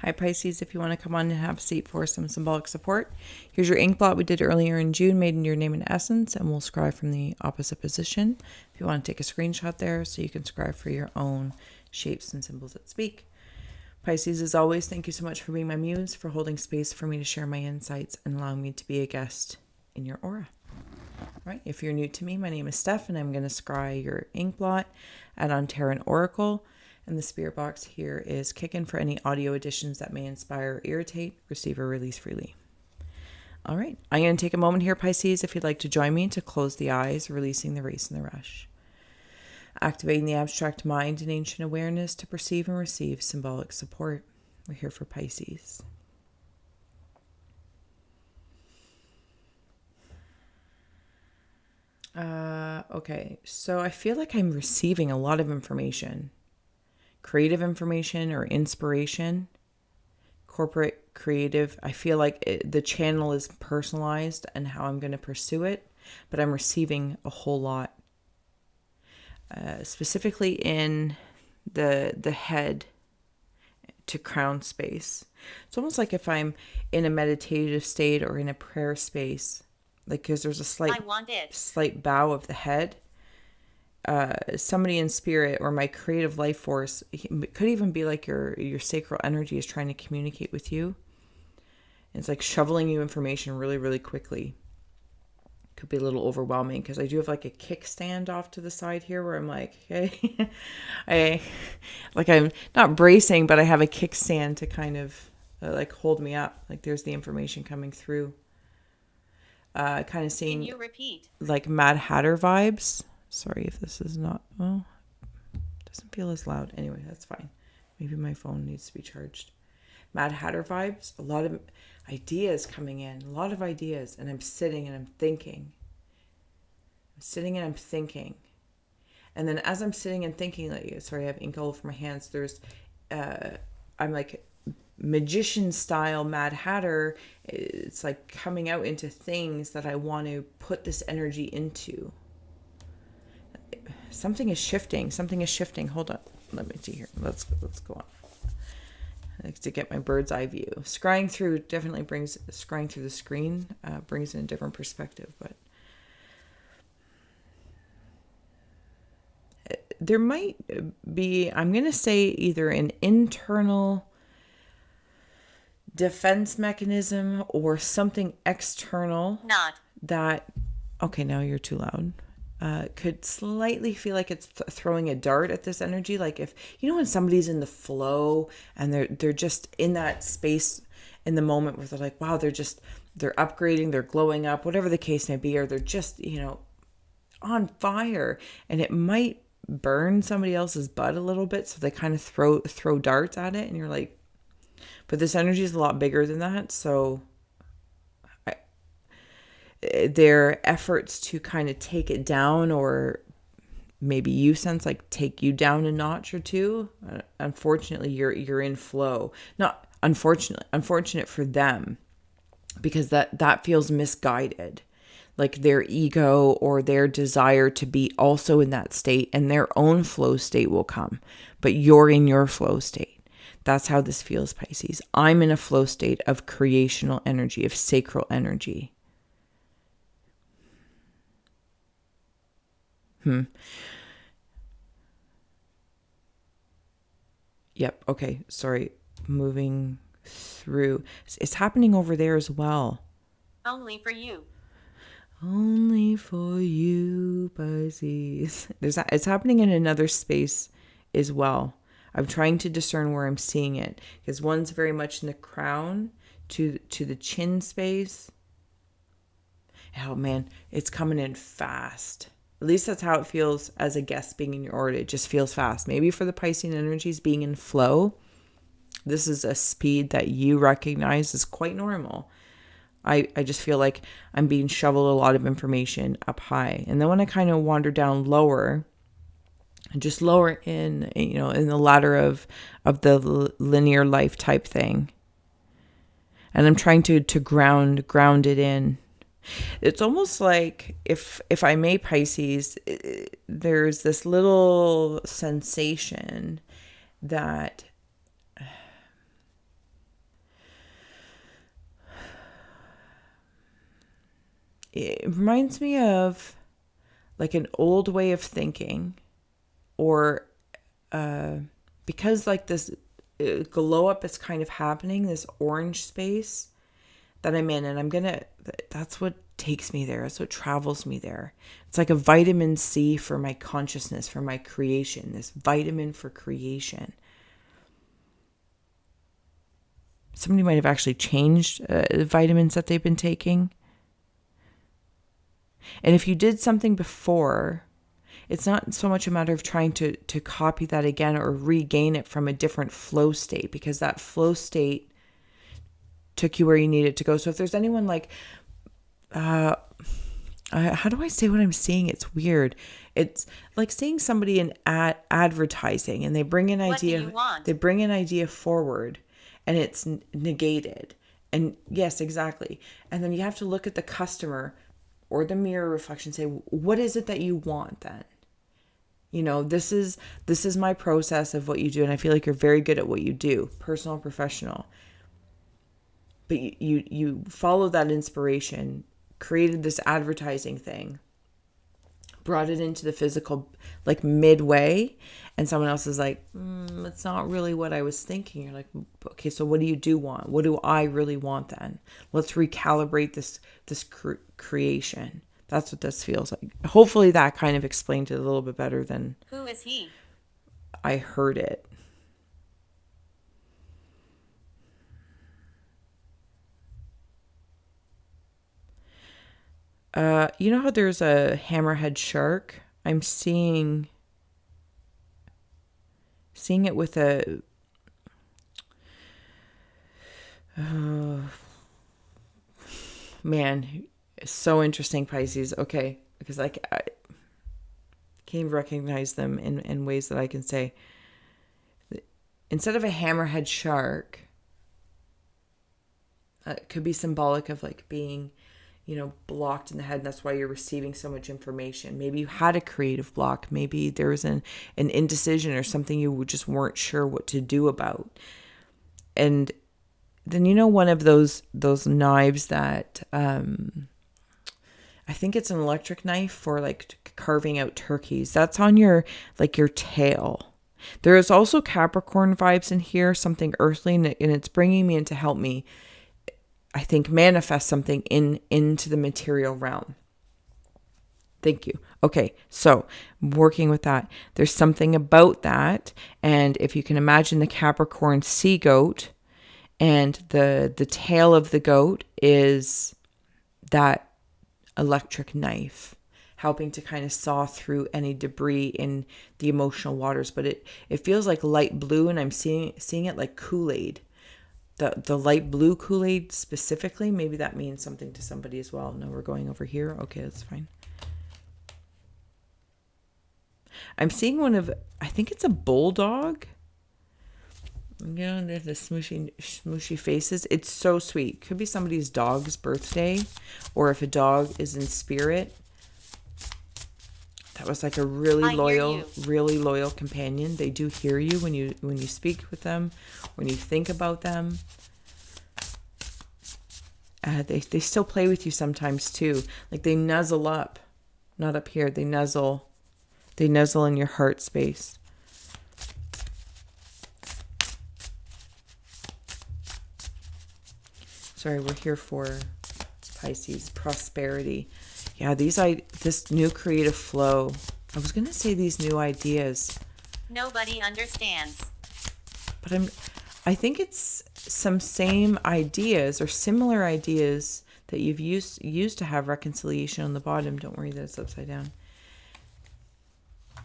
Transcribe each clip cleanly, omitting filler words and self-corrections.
Hi Pisces, if you want to come on and have a seat for some symbolic support, here's your ink blot we did earlier in June, made in your name and essence, and we'll scry from the opposite position. If you want to take a screenshot there so you can scry for your own shapes and symbols that speak. Pisces, as always, thank you so much for being my muse, for holding space for me to share my insights and allowing me to be a guest in your aura. All right, if you're new to me, my name is Steph, and I'm going to scry your ink blot at Ontaran Oracle. And the spirit box here is kicking for any audio additions that may inspire or irritate. Receive or release freely. All right. I'm going to take a moment here, Pisces, if you'd like to join me to close the eyes, releasing the race and the rush. Activating the abstract mind and ancient awareness to perceive and receive symbolic support. We're here for Pisces. Okay. So I feel like I'm receiving a lot of information. Creative information or inspiration, corporate, creative. I feel like the channel is personalized and how I'm going to pursue it, but I'm receiving a whole lot. Specifically in the head to crown space. It's almost like if I'm in a meditative state or in a prayer space, like because there's a slight bow of the head. Somebody in spirit or my creative life force, it could even be like your sacral energy is trying to communicate with you. It's like shoveling you information really, really quickly. Could be a little overwhelming because I do have like a kickstand off to the side here where I'm like, hey, I'm not bracing, but I have a kickstand to kind of like hold me up. Like there's the information coming through. Kind of seeing, can you repeat? Like Mad Hatter vibes. Sorry if this is not, well, doesn't feel as loud. Anyway, that's fine. Maybe my phone needs to be charged. Mad Hatter vibes, a lot of ideas coming in, a lot of ideas. And I'm sitting and I'm thinking. And then as I'm sitting and thinking, like, sorry, I have ink all over my hands. There's, I'm like magician style Mad Hatter. It's like coming out into things that I want to put this energy into. Something is shifting. Hold on. Let me see here. Let's go on. I like to get my bird's eye view. Scrying through definitely scrying through the screen brings in a different perspective, but there might be, I'm going to say, either an internal defense mechanism or something external that, okay, now you're too loud. Could slightly feel like it's throwing a dart at this energy. Like if, you know, when somebody's in the flow and they're just in that space in the moment where they're like, wow, they're upgrading, they're glowing up, whatever the case may be, or they're just, you know, on fire, and it might burn somebody else's butt a little bit. So they kind of throw darts at it, and you're like, but this energy is a lot bigger than that. So their efforts to kind of take it down, or maybe you sense like take you down a notch or two. Unfortunately, you're in flow. Not unfortunate for them, because that feels misguided. Like their ego or their desire to be also in that state, and their own flow state will come, but you're in your flow state. That's how this feels, Pisces. I'm in a flow state of creational energy, of sacral energy. Yep. Okay. Sorry. Moving through. It's happening over there as well. Only for you. Only for you, Pisces. It's happening in another space as well. I'm trying to discern where I'm seeing it, because one's very much in the crown to the chin space. Oh man, it's coming in fast. At least that's how it feels as a guest being in your aura. It just feels fast. Maybe for the Piscean energies being in flow, this is a speed that you recognize as quite normal. I just feel like I'm being shoveled a lot of information up high. And then when I kind of wander down lower, just lower in, you know, in the ladder of the linear life type thing, and I'm trying to ground it in. It's almost like, if I may, Pisces, there's this little sensation that it reminds me of like an old way of thinking, or because like this glow up is kind of happening, this orange space that I'm in, and that's what takes me there. That's what travels me there. It's like a vitamin C for my consciousness, for my creation, this vitamin for creation. Somebody might have actually changed the vitamins that they've been taking. And if you did something before, it's not so much a matter of trying to copy that again or regain it from a different flow state, because that flow state took you where you needed to go. So if there's anyone like, how do I say what I'm seeing? It's weird. It's like seeing somebody in advertising, and they bring an idea. They bring an idea forward, and it's negated. And yes, exactly. And then you have to look at the customer or the mirror reflection and say, what is it that you want then? You know, this is my process of what you do. And I feel like you're very good at what you do, personal, professional. But you follow that inspiration, created this advertising thing, brought it into the physical like midway, and someone else is like, it's not really what I was thinking. You're like, okay, so what do you want? What do I really want then? Let's recalibrate this creation. That's what this feels like. Hopefully that kind of explained it a little bit better than who is he? I heard it. You know how there's a hammerhead shark? I'm seeing it with a man, it's so interesting, Pisces. Okay, because I can't even recognize them in ways that I can say. Instead of a hammerhead shark, it could be symbolic of like being, blocked in the head. And that's why you're receiving so much information. Maybe you had a creative block. Maybe there was an indecision or something you just weren't sure what to do about. And then, one of those knives that, I think it's an electric knife for like carving out turkeys. That's on your tail. There is also Capricorn vibes in here, something earthly, and it's bringing me in to help me, I think, manifest something into the material realm. Thank you. Okay, so working with that, there's something about that. And if you can imagine the Capricorn sea goat, and the tail of the goat is that electric knife, helping to kind of saw through any debris in the emotional waters. But it feels like light blue, and I'm seeing it like Kool-Aid. The light blue Kool-Aid specifically, maybe that means something to somebody as well. No, we're going over here. Okay, that's fine. I'm seeing I think it's a bulldog. There's the smooshy faces. It's so sweet. Could be somebody's dog's birthday, or if a dog is in spirit. That was like a really loyal companion. They do hear you when you speak with them, when you think about them. They still play with you sometimes too. Like they nuzzle up, not up here. They nuzzle in your heart space. Sorry, we're here for Pisces prosperity. Yeah, this new creative flow. I was gonna say these new ideas. Nobody understands. But I think it's some same ideas or similar ideas that you've used to have reconciliation on the bottom. Don't worry that it's upside down.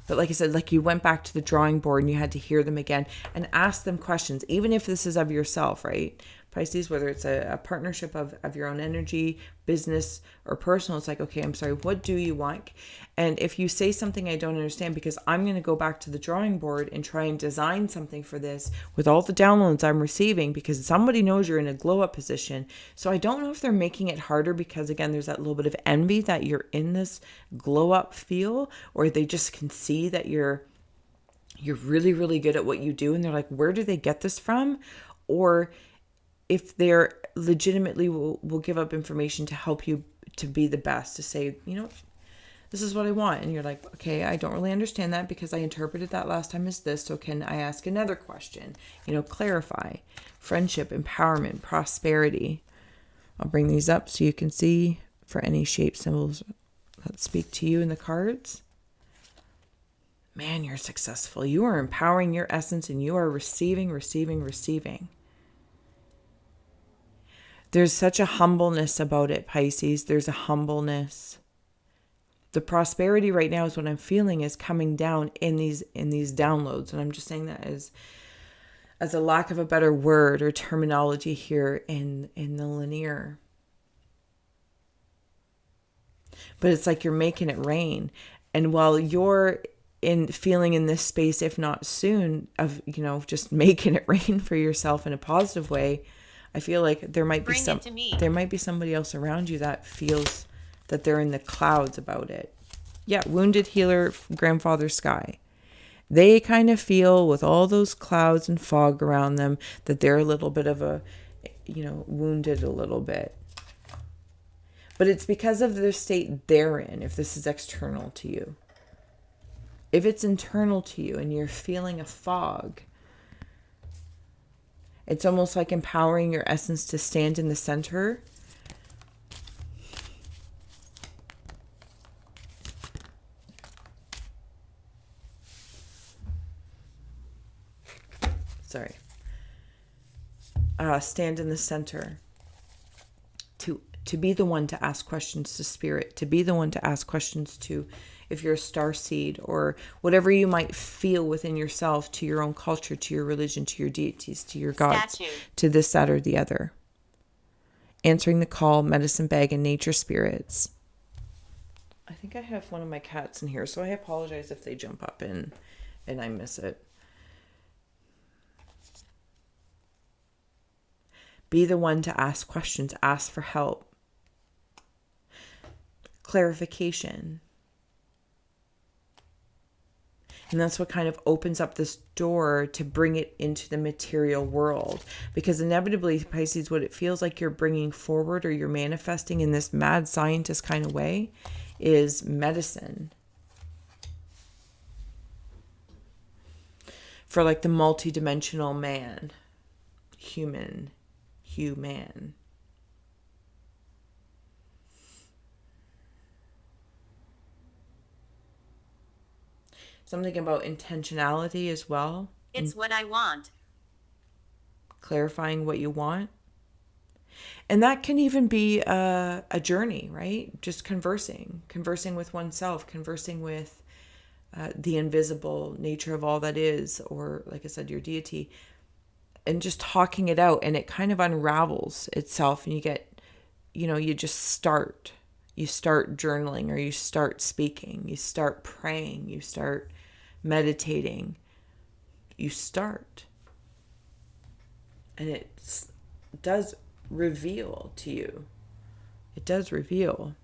But like I said, like you went back to the drawing board and you had to hear them again and ask them questions, even if this is of yourself, right? Pisces, whether it's a partnership of your own energy, business, or personal, it's like, okay, I'm sorry, what do you want? And if you say something I don't understand, because I'm going to go back to the drawing board and try and design something for this with all the downloads I'm receiving, because somebody knows you're in a glow up position. So I don't know if they're making it harder because, again, there's that little bit of envy that you're in this glow up feel, or they just can see that you're really, really good at what you do. And they're like, where do they get this from? Or if they're legitimately will give up information to help you to be the best, to say, this is what I want. And you're like, okay, I don't really understand that because I interpreted that last time as this. So can I ask another question? Clarify. Friendship, empowerment, prosperity. I'll bring these up so you can see for any shape symbols that speak to you in the cards. Man, you're successful. You are empowering your essence and you are receiving, receiving, receiving. There's such a humbleness about it, Pisces. There's a humbleness. The prosperity right now is what I'm feeling is coming down in these downloads. And I'm just saying that as a lack of a better word or terminology here in the linear. But it's like you're making it rain. And while you're feeling in this space, if not soon, of, just making it rain for yourself in a positive way, I feel like there might be somebody else around you that feels that they're in the clouds about it. Yeah, wounded healer, grandfather sky. They kind of feel with all those clouds and fog around them that they're a little bit of wounded a little bit. But it's because of the state they're in, if this is external to you. If it's internal to you and you're feeling a fog, it's almost like empowering your essence to stand in the center. Stand in the center. To be the one to ask questions to spirit. To be the one to ask questions to, if you're a star seed or whatever you might feel within yourself, to your own culture, to your religion, to your deities, to your gods, to this, that, or the other. Answering the call, medicine bag, and nature spirits. I think I have one of my cats in here, so I apologize if they jump up and I miss it. Be the one to ask questions, ask for help. Clarification. And that's what kind of opens up this door to bring it into the material world. Because inevitably, Pisces, what it feels like you're bringing forward or you're manifesting in this mad scientist kind of way is medicine. For like the multidimensional man, human. Something about intentionality as well. It's what I want. Clarifying what you want. And that can even be a journey, right? Just conversing with oneself, conversing with the invisible nature of all that is, or like I said, your deity. And just talking it out, and it kind of unravels itself, and you get, you just start. You start journaling, or you start speaking, you start praying, you start meditating, you start. And it does reveal to you. It does reveal.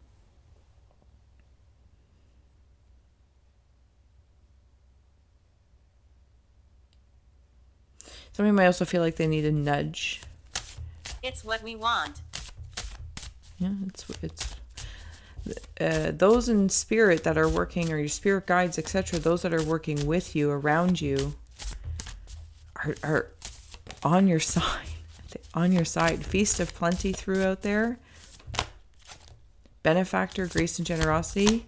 Somebody might also feel like they need a nudge. It's what we want. Yeah, it's those in spirit that are working, or your spirit guides, etc., those that are working with you, around you, are on your side. On your side. Feast of plenty throughout there. Benefactor, grace and generosity.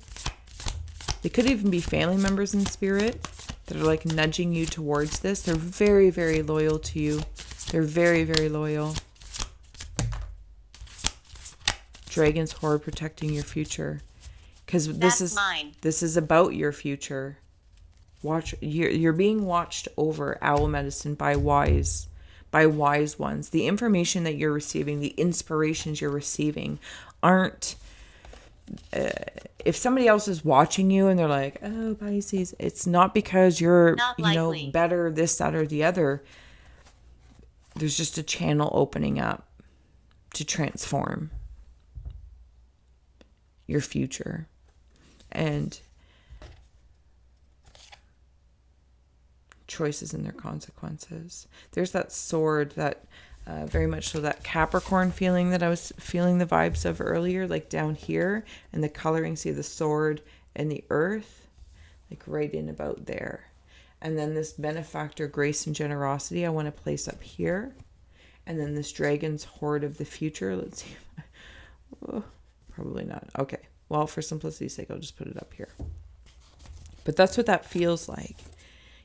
They could even be family members in spirit that are like nudging you towards this. They're very, very loyal to you. They're very, very loyal. Dragon's horde protecting your future. Because this is about your future. You're being watched over, owl medicine, by wise ones. The information that you're receiving, the inspirations you're receiving aren't if somebody else is watching you and they're like, oh, Pisces, it's not because you're, better, this, that, or the other. There's just a channel opening up to transform your future. And choices and their consequences. There's that sword that very much so that Capricorn feeling that I was feeling the vibes of earlier, like down here, and the coloring, see the sword and the earth, like right in about there. And then this benefactor, grace and generosity, I want to place up here. And then this dragon's horde of the future. Let's see. Oh, probably not. Okay. Well, for simplicity's sake, I'll just put it up here. But that's what that feels like.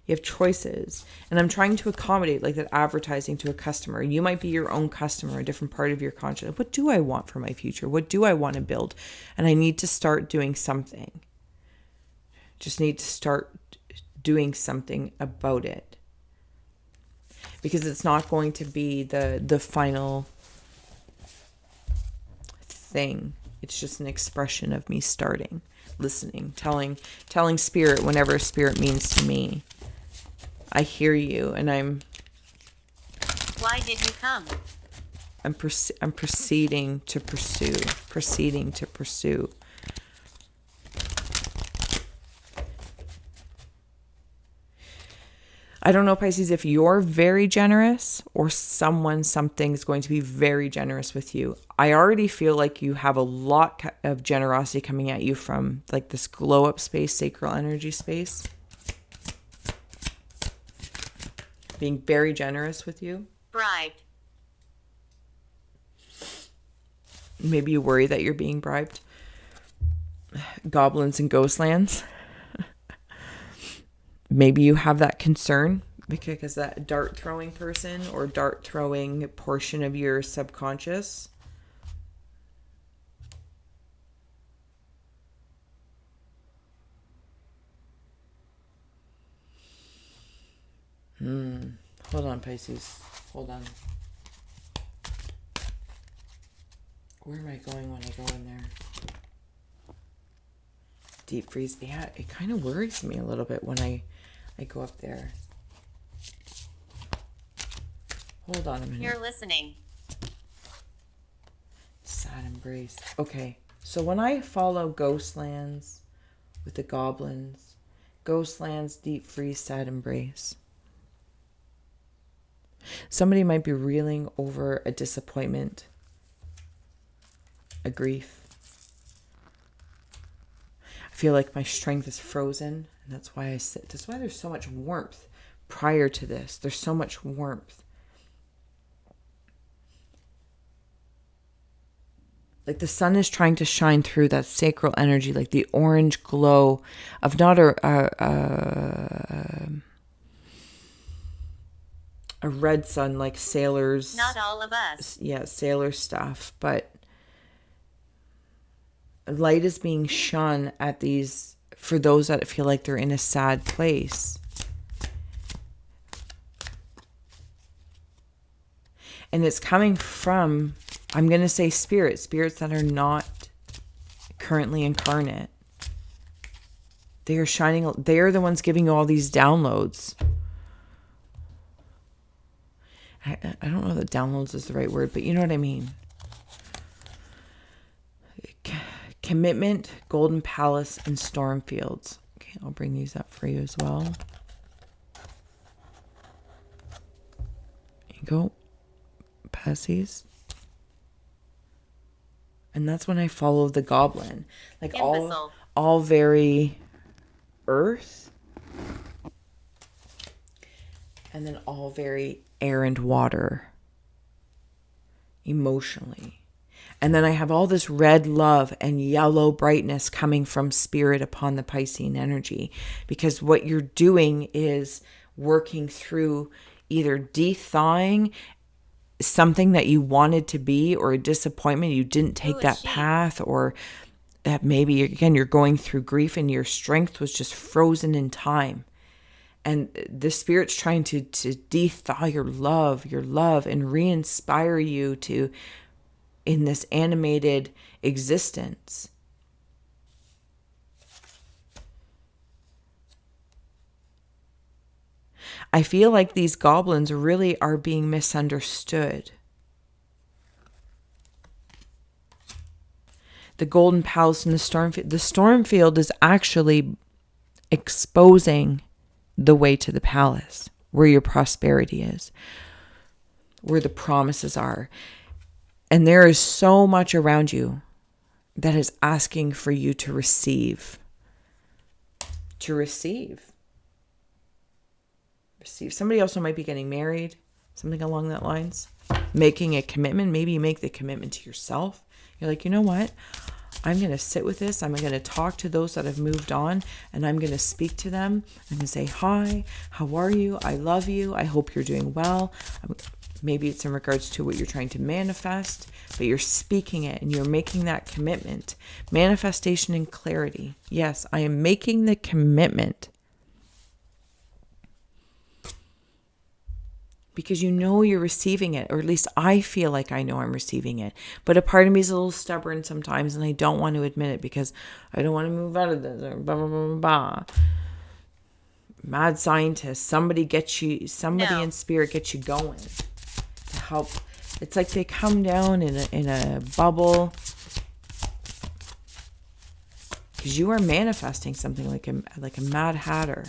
You have choices. And I'm trying to accommodate like that advertising to a customer. You might be your own customer, a different part of your conscience. What do I want for my future? What do I want to build? And I need to start doing something. Just need to start doing something about it. Because it's not going to be the final thing. It's just an expression of me starting, listening, telling spirit whenever spirit means to me. I hear you, and Why did you come? I'm proceeding to pursue. I don't know, Pisces, if you're very generous or something's going to be very generous with you. I already feel like you have a lot of generosity coming at you from like this glow up space, sacral energy space. Being very generous with you. Bribed. Maybe you worry that you're being bribed. Goblins and ghostlands. Maybe you have that concern because that dart throwing person or dart throwing portion of your subconscious. Hold on, Pisces. Hold on. Where am I going when I go in there? Deep freeze. Yeah, it kind of worries me a little bit when I go up there. Hold on a minute. You're listening. Sad embrace. Okay, so when I follow Ghostlands with the goblins, Ghostlands, deep freeze, sad embrace. Somebody might be reeling over a disappointment, a grief. I feel like my strength is frozen, and that's why I sit. That's why there's so much warmth prior to this. There's so much warmth. Like the sun is trying to shine through that sacral energy, like the orange glow of not a red sun like sailors. Not all of us. Yeah, sailor stuff, but light is being shone at these for those that feel like they're in a sad place. And it's coming from, I'm going to say spirits that are not currently incarnate. They are shining, they are the ones giving you all these downloads. I don't know that downloads is the right word, but you know what I mean. Commitment, Golden Palace, and Stormfields. Okay, I'll bring these up for you as well. There you go. Pisces. And that's when I follow the goblin. Like all very earth. And then all very air and water. Emotionally. And then I have all this red love and yellow brightness coming from spirit upon the Piscean energy. Because what you're doing is working through either de-thawing something that you wanted to be, or a disappointment, you didn't take that path, or that maybe, again, you're going through grief and your strength was just frozen in time. And the spirit's trying to de-thaw your love, and re-inspire you to in this animated existence. I feel like these goblins really are being misunderstood. The Golden Palace and the Stormfield. The Stormfield is actually exposing the way to the palace, where your prosperity is. where the promises are. And there is so much around you that is asking for you to receive. To receive. Receive. Somebody also might be getting married, something along that lines. Making a commitment. Maybe you make the commitment to yourself. You're like, you know what? I'm going to sit with this. I'm going to talk to those that have moved on, and I'm going to speak to them. I'm going to say, hi, how are you? I love you. I hope you're doing well. Maybe it's in regards to what you're trying to manifest, but you're speaking it and you're making that commitment. Manifestation and clarity. Yes, I am making the commitment. Because you know you're receiving it, or at least I feel like I know I'm receiving it. But a part of me is a little stubborn sometimes, and I don't want to admit it because I don't want to move out of this, or blah, blah, blah, blah, blah. Mad scientist, somebody in spirit gets you going to help. It's like they come down in a bubble, because you are manifesting something like a Mad Hatter.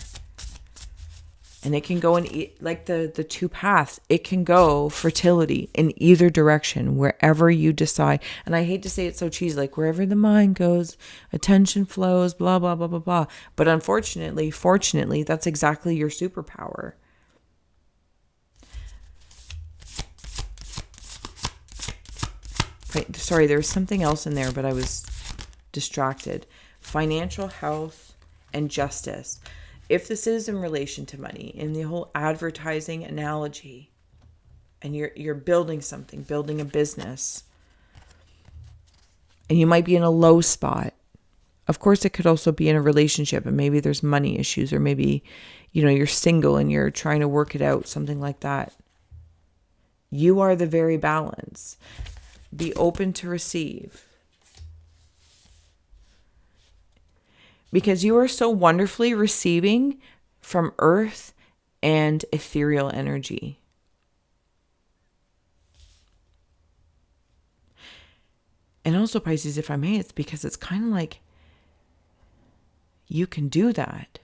And it can go in like the two paths. It can go fertility in either direction, wherever you decide. And I hate to say it so cheesy, like wherever the mind goes, attention flows, blah, blah, blah, blah, blah. But fortunately, that's exactly your superpower. Sorry, there was something else in there, but I was distracted. Financial health and justice. If this is in relation to money, in the whole advertising analogy, and you're building something, building a business, and you might be in a low spot. Of course, it could also be in a relationship, and maybe there's money issues, or maybe, you're single and you're trying to work it out, something like that. You are the very balance. Be open to receive. Because you are so wonderfully receiving from earth and ethereal energy. And also, Pisces, if I may, it's because it's kind of like you can do that.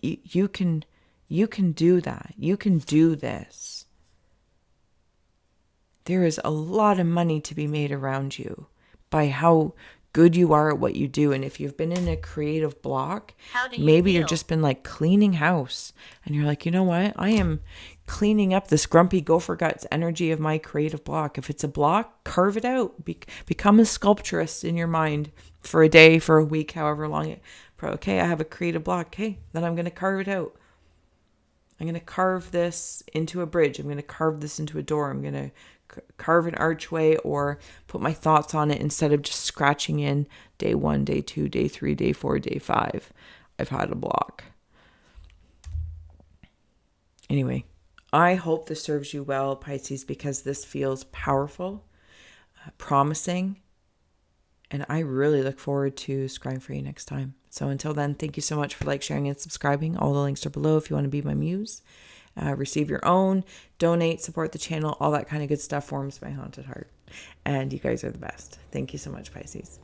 You can do that. You can do this. There is a lot of money to be made around you by how good you are at what you do. And if you've been in a creative block, maybe you've just been like cleaning house and you're like, you know what? I am cleaning up this grumpy gopher guts energy of my creative block. If it's a block, carve it out. Become a sculpturist in your mind for a day, for a week, however long it. Okay, I have a creative block. Okay, then I'm going to carve it out. I'm going to carve this into a bridge. I'm going to carve this into a door. I'm going to carve an archway or put my thoughts on it instead of just scratching in day 1, day 2, day 3, day 4, day 5. I've had a block. Anyway, I hope this serves you well, Pisces, because this feels powerful, promising, and I really look forward to scrying for you next time. So until then, thank you so much for sharing, and subscribing. All the links are below if you want to be my muse. Receive your own, donate, support the channel, all that kind of good stuff warms my haunted heart. And you guys are the best. Thank you so much, Pisces.